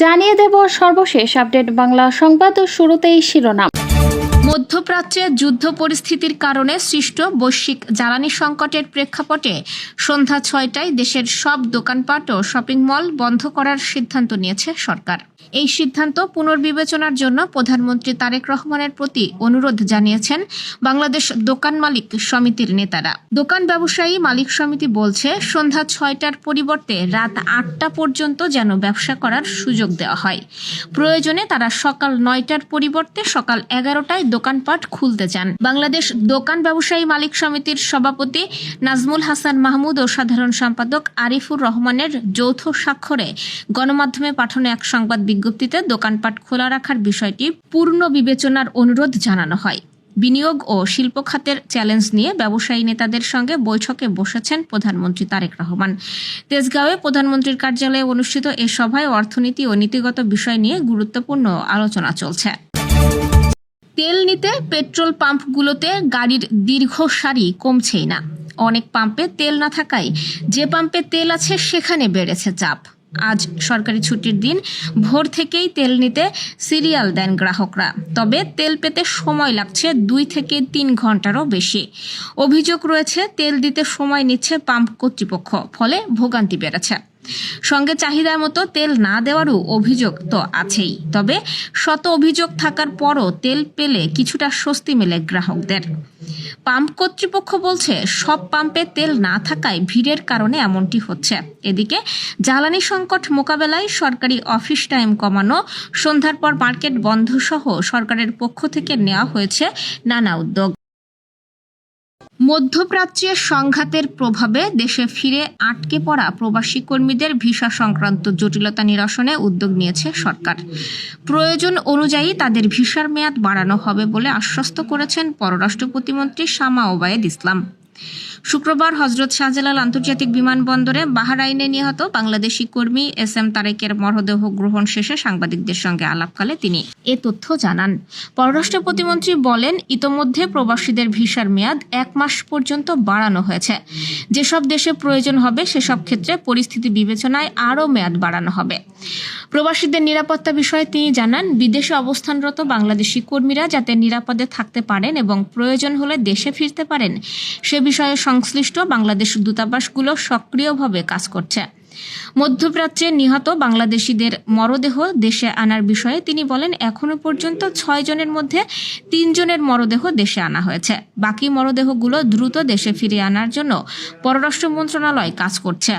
জানিয়ে দেব সর্বশেষ আপডেট বাংলা সংবাদ। শুরুতেই শিরোনাম। মধ্যপ্রাচ্যে যুদ্ধ পরিস্থিতির কারণে সৃষ্ট বৈশ্বিক জ্বালানি সংকটের প্রেক্ষাপটে সন্ধ্যা ৬টায় দেশের সব দোকানপাট ও শপিং মল বন্ধ করার সিদ্ধান্ত নিয়েছে সরকার। এই সিদ্ধান্ত পুনর্বিবেচনার জন্য প্রধানমন্ত্রী তারেক রহমানের প্রতি অনুরোধ জানিয়েছেন বাংলাদেশ দোকান মালিক সমিতির নেতারা। দোকান ব্যবসায়ী মালিক সমিতি বলছে, সন্ধ্যা ৬টার পরিবর্তে রাত ৮টা পর্যন্ত যেন ব্যবসা করার সুযোগ দেওয়া হয়। প্রয়োজনে তারা সকাল ৯টার পরিবর্তে সকাল ১১টায় দোকানপাট খুলতে চান। বাংলাদেশ দোকান ব্যবসায়ী মালিক সমিতির সভাপতি নাজমুল হাসান মাহমুদ ও সাধারণ সম্পাদক আরিফুর রহমানের যৌথ স্বাক্ষরে গণমাধ্যমে পাঠানো এক সংবাদ বিজ্ঞপ্তিতে দোকানপাট খোলা রাখার বিষয়টি পূর্ণ বিবেচনার অনুরোধ জানানো হয়। বিনিয়োগ ও শিল্প খাতের চ্যালেঞ্জ নিয়ে ব্যবসায়ী নেতাদের সঙ্গে বৈঠকে বসেছেন প্রধানমন্ত্রী তারেক রহমান। তেজগাঁওয়ে প্রধানমন্ত্রীর কার্যালয়ে অনুষ্ঠিত এ সভায় অর্থনীতি ও নীতিগত বিষয় নিয়ে গুরুত্বপূর্ণ আলোচনা চলছে। তেল নিতে পেট্রোল পাম্পগুলোতে গাড়ির দীর্ঘ সারি কমছেই না। অনেক পাম্পে তেল না থাকায় যে পাম্পে তেল আছে সেখানে বেড়েছে চাপ। আজ সরকারি ছুটির দিন, ভোর থেকেই তেল নিতে সিরিয়াল দেন গ্রাহকরা। তবে তেল পেতে সময় লাগছে ২ থেকে ৩ ঘন্টারও বেশি। অভিযোগ রয়েছে, তেল দিতে সময় নিচ্ছে পাম্প কর্তৃপক্ষ, ফলে ভোগান্তি বেড়েছে। সঙ্গে চাহিদার মতো তেল না দেওয়ারও অভিযোগ তো আছেই। তবে শত অভিযোগ থাকার পরও তেল পেলে কিছুটা স্বস্তি মেলে গ্রাহকদের। পাম্প কর্তৃপক্ষ বলছে, সব পাম্পে তেল না থাকায় ভিড়ের কারণে এমনটি হচ্ছে। এদিকে জ্বালানি সংকট মোকাবেলায় সরকারি অফিস টাইম কমানো, সন্ধ্যার পর মার্কেট বন্ধ সহ সরকারের পক্ষ থেকে নেওয়া হয়েছে নানা উদ্যোগ। মধ্যপ্রাচ্যের সংঘাতের প্রভাবে দেশে ফিরে আটকে পড়া প্রবাসী কর্মীদের ভিসা সংক্রান্ত জটিলতা নিরসনে উদ্যোগ নিয়েছে সরকার। প্রয়োজন অনুযায়ী তাদের ভিসার মেয়াদ বাড়ানো হবে বলে আশ্বস্ত করেছেন পররাষ্ট্র প্রতিমন্ত্রী শামা ওবায়েদ ইসলাম। শুক্রবার হযরত শাহজালাল আন্তর্জাতিক বিমানবন্দরে বাহরাইনে নিহত বাংলাদেশি কর্মী এস.এম. তারেকের মরদেহ গ্রহণ শেষে সাংবাদিকদের সঙ্গে আলাপকালে তিনি এ তথ্য জানান। পররাষ্ট্র প্রতিমন্ত্রী বলেন, ইতোমধ্যে প্রবাসীদের ভিসার মেয়াদ ১ মাস পর্যন্ত বাড়ানো হয়েছে। যেসব দেশে প্রয়োজন হবে সেসব ক্ষেত্রে পরিস্থিতি বিবেচনায় আরও মেয়াদ বাড়ানো হবে। প্রবাসীদের নিরাপত্তা বিষয়ে তিনি জানান, বিদেশে অবস্থানরত বাংলাদেশি কর্মীরা যাতে নিরাপদে থাকতে পারেন এবং প্রয়োজন হলে দেশে ফিরতে পারেন সে বিষয়ে সংশ্লিষ্ট বাংলাদেশ দূতাবাসগুলো সক্রিয়ভাবে কাজ করছে। মধ্যপ্রাচ্যে নিহত বাংলাদেশিদের মরদেহ দেশে আনার বিষয়ে তিনি বলেন, এখনো পর্যন্ত ৬ জনের মধ্যে ৩ জনের মরদেহ দেশে আনা হয়েছে। বাকি মরদেহগুলো দ্রুত দেশে ফিরিয়ে আনার জন্য পররাষ্ট্র মন্ত্রণালয় কাজ করছে।